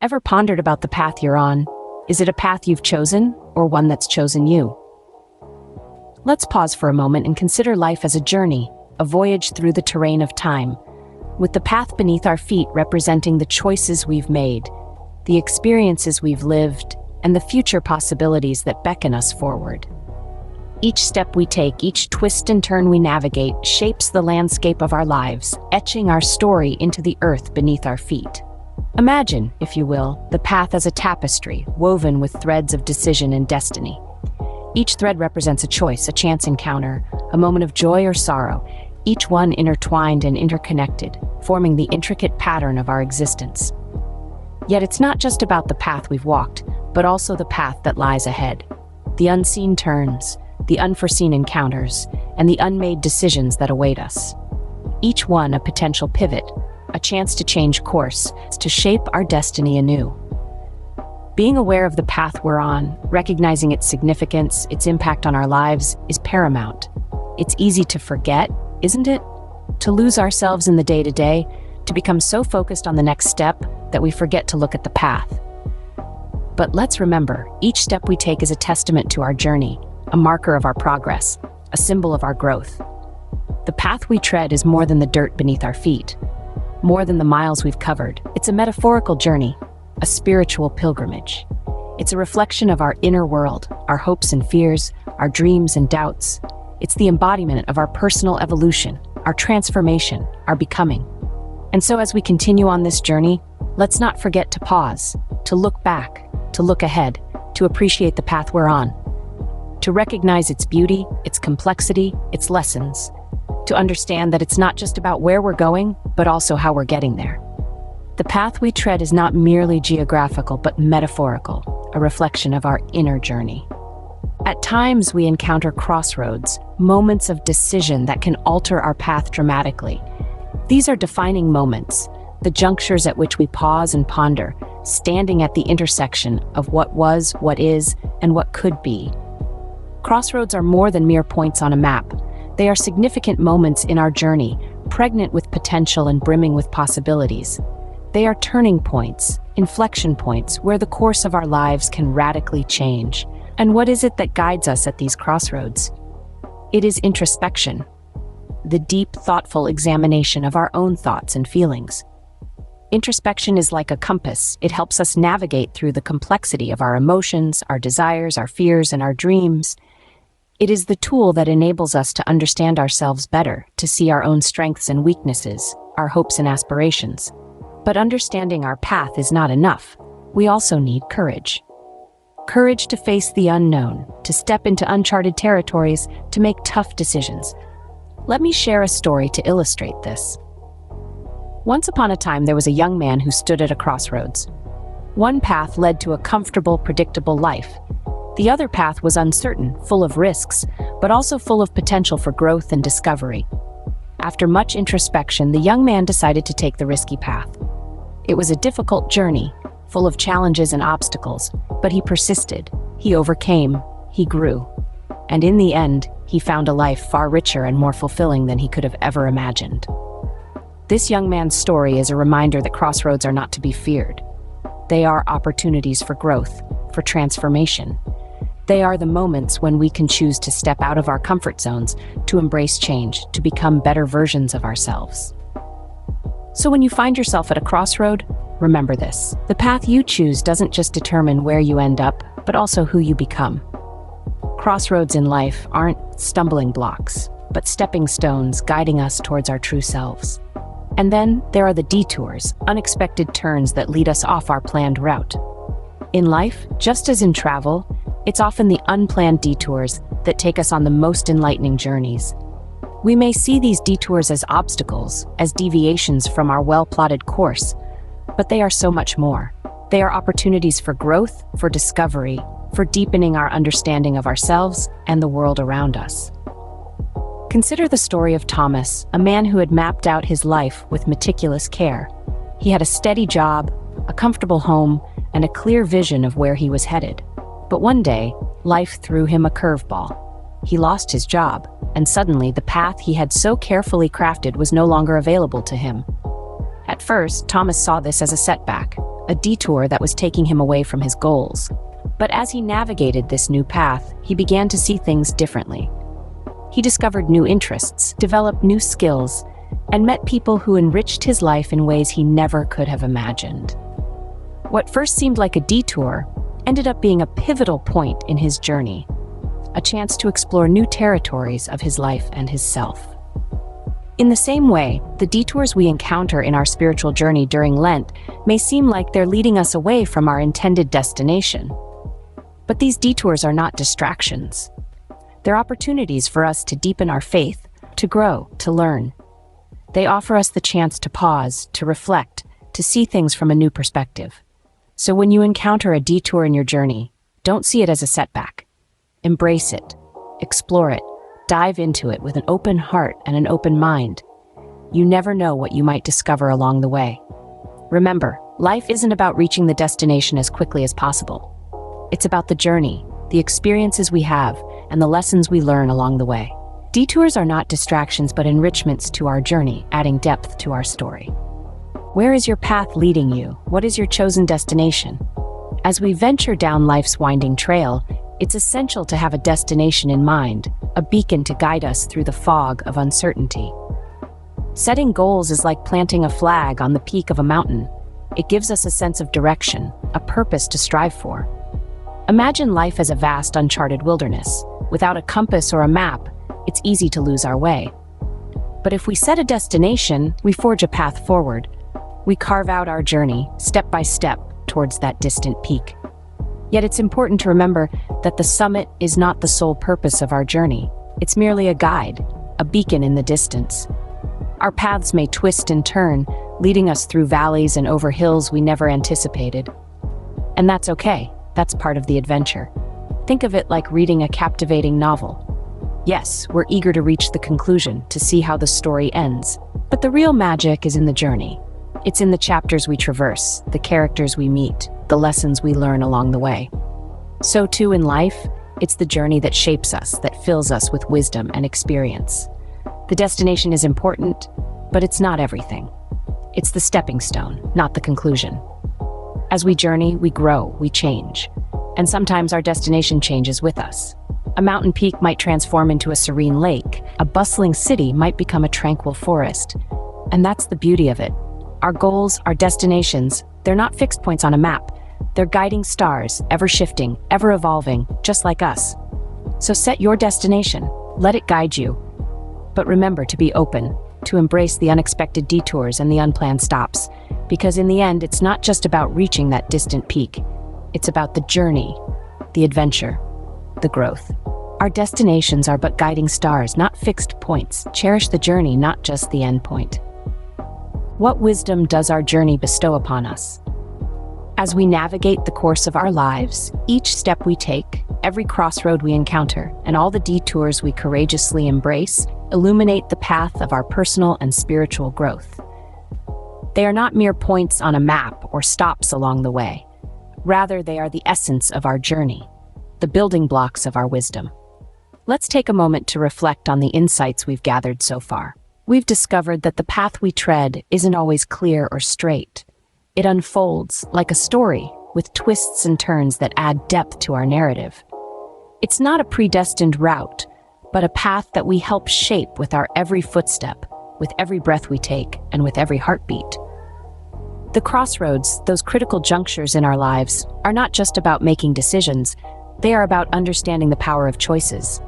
Ever pondered about the path you're on? Is it a path you've chosen, or one that's chosen you? Let's pause for a moment and consider life as a journey, a voyage through the terrain of time, with the path beneath our feet representing the choices we've made, the experiences we've lived, and the future possibilities that beckon us forward. Each step we take, each twist and turn we navigate, shapes the landscape of our lives, etching our story into the earth beneath our feet. Imagine, if you will, the path as a tapestry, woven with threads of decision and destiny. Each thread represents a choice, a chance encounter, a moment of joy or sorrow, each one intertwined and interconnected, forming the intricate pattern of our existence. Yet it's not just about the path we've walked, but also the path that lies ahead. The unseen turns, the unforeseen encounters, and the unmade decisions that await us. Each one a potential pivot, a chance to change course, to shape our destiny anew. Being aware of the path we're on, recognizing its significance, its impact on our lives, is paramount. It's easy to forget, isn't it? To lose ourselves in the day-to-day, to become so focused on the next step that we forget to look at the path. But let's remember, each step we take is a testament to our journey, a marker of our progress, a symbol of our growth. The path we tread is more than the dirt beneath our feet, more than the miles we've covered. It's a metaphorical journey, a spiritual pilgrimage. It's a reflection of our inner world, our hopes and fears, our dreams and doubts. It's the embodiment of our personal evolution, our transformation, our becoming. And so as we continue on this journey, let's not forget to pause, to look back, to look ahead, to appreciate the path we're on, to recognize its beauty, its complexity, its lessons, to understand that it's not just about where we're going, but also how we're getting there. The path we tread is not merely geographical, but metaphorical, a reflection of our inner journey. At times, we encounter crossroads, moments of decision that can alter our path dramatically. These are defining moments, the junctures at which we pause and ponder, standing at the intersection of what was, what is, and what could be. Crossroads are more than mere points on a map. They are significant moments in our journey, pregnant with potential and brimming with possibilities. They are turning points, inflection points, where the course of our lives can radically change. And what is it that guides us at these crossroads? It is introspection, the deep, thoughtful examination of our own thoughts and feelings. Introspection is like a compass. It helps us navigate through the complexity of our emotions, our desires, our fears, and our dreams. It is the tool that enables us to understand ourselves better, to see our own strengths and weaknesses, our hopes and aspirations. But understanding our path is not enough. We also need courage. Courage to face the unknown, to step into uncharted territories, to make tough decisions. Let me share a story to illustrate this. Once upon a time, there was a young man who stood at a crossroads. One path led to a comfortable, predictable life. The other path was uncertain, full of risks, but also full of potential for growth and discovery. After much introspection, the young man decided to take the risky path. It was a difficult journey, full of challenges and obstacles, but he persisted, he overcame, he grew. And in the end, he found a life far richer and more fulfilling than he could have ever imagined. This young man's story is a reminder that crossroads are not to be feared. They are opportunities for growth, for transformation. They are the moments when we can choose to step out of our comfort zones, to embrace change, to become better versions of ourselves. So when you find yourself at a crossroad, remember this. The path you choose doesn't just determine where you end up, but also who you become. Crossroads in life aren't stumbling blocks, but stepping stones guiding us towards our true selves. And then there are the detours, unexpected turns that lead us off our planned route. In life, just as in travel, it's often the unplanned detours that take us on the most enlightening journeys. We may see these detours as obstacles, as deviations from our well-plotted course, but they are so much more. They are opportunities for growth, for discovery, for deepening our understanding of ourselves and the world around us. Consider the story of Thomas, a man who had mapped out his life with meticulous care. He had a steady job, a comfortable home, and a clear vision of where he was headed. But one day, life threw him a curveball. He lost his job, and suddenly the path he had so carefully crafted was no longer available to him. At first, Thomas saw this as a setback, a detour that was taking him away from his goals. But as he navigated this new path, he began to see things differently. He discovered new interests, developed new skills, and met people who enriched his life in ways he never could have imagined. What first seemed like a detour ended up being a pivotal point in his journey, a chance to explore new territories of his life and his self. In the same way, the detours we encounter in our spiritual journey during Lent may seem like they're leading us away from our intended destination. But these detours are not distractions. They're opportunities for us to deepen our faith, to grow, to learn. They offer us the chance to pause, to reflect, to see things from a new perspective. So when you encounter a detour in your journey, don't see it as a setback. Embrace it, explore it, dive into it with an open heart and an open mind. You never know what you might discover along the way. Remember, life isn't about reaching the destination as quickly as possible. It's about the journey, the experiences we have, and the lessons we learn along the way. Detours are not distractions but enrichments to our journey, adding depth to our story. Where is your path leading you? What is your chosen destination? As we venture down life's winding trail, it's essential to have a destination in mind, a beacon to guide us through the fog of uncertainty. Setting goals is like planting a flag on the peak of a mountain. It gives us a sense of direction, a purpose to strive for. Imagine life as a vast, uncharted wilderness. Without a compass or a map, it's easy to lose our way. But if we set a destination, we forge a path forward. We carve out our journey, step by step, towards that distant peak. Yet it's important to remember that the summit is not the sole purpose of our journey. It's merely a guide, a beacon in the distance. Our paths may twist and turn, leading us through valleys and over hills we never anticipated. And that's okay. That's part of the adventure. Think of it like reading a captivating novel. Yes, we're eager to reach the conclusion, to see how the story ends. But the real magic is in the journey. It's in the chapters we traverse, the characters we meet, the lessons we learn along the way. So too in life, it's the journey that shapes us, that fills us with wisdom and experience. The destination is important, but it's not everything. It's the stepping stone, not the conclusion. As we journey, we grow, we change. And sometimes our destination changes with us. A mountain peak might transform into a serene lake. A bustling city might become a tranquil forest. And that's the beauty of it. Our goals, our destinations, they're not fixed points on a map. They're guiding stars, ever shifting, ever evolving, just like us. So set your destination, let it guide you. But remember to be open, to embrace the unexpected detours and the unplanned stops. Because in the end, it's not just about reaching that distant peak. It's about the journey, the adventure, the growth. Our destinations are but guiding stars, not fixed points. Cherish the journey, not just the end point. What wisdom does our journey bestow upon us? As we navigate the course of our lives, each step we take, every crossroad we encounter, and all the detours we courageously embrace, illuminate the path of our personal and spiritual growth. They are not mere points on a map or stops along the way. Rather, they are the essence of our journey, the building blocks of our wisdom. Let's take a moment to reflect on the insights we've gathered so far. We've discovered that the path we tread isn't always clear or straight. It unfolds like a story with twists and turns that add depth to our narrative. It's not a predestined route, but a path that we help shape with our every footstep, with every breath we take, and with every heartbeat. The crossroads, those critical junctures in our lives, are not just about making decisions. They are about understanding the power of choices.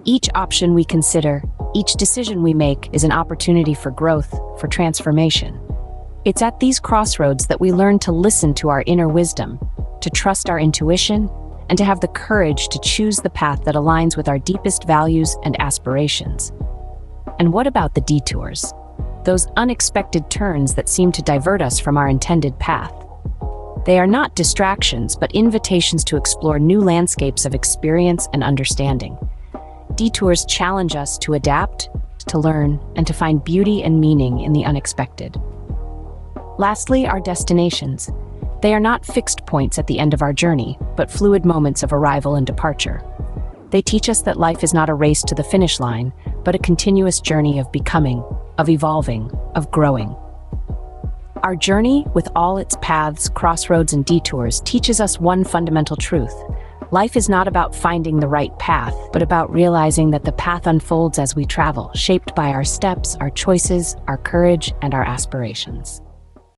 Each option we consider, each decision we make is an opportunity for growth, for transformation. It's at these crossroads that we learn to listen to our inner wisdom, to trust our intuition, and to have the courage to choose the path that aligns with our deepest values and aspirations. And what about the detours? Those unexpected turns that seem to divert us from our intended path. They are not distractions, but invitations to explore new landscapes of experience and understanding. Detours challenge us to adapt, to learn, and to find beauty and meaning in the unexpected. Lastly, our destinations. They are not fixed points at the end of our journey, but fluid moments of arrival and departure. They teach us that life is not a race to the finish line, but a continuous journey of becoming, of evolving, of growing. Our journey, with all its paths, crossroads, and detours, teaches us one fundamental truth. Life is not about finding the right path, but about realizing that the path unfolds as we travel, shaped by our steps, our choices, our courage, and our aspirations.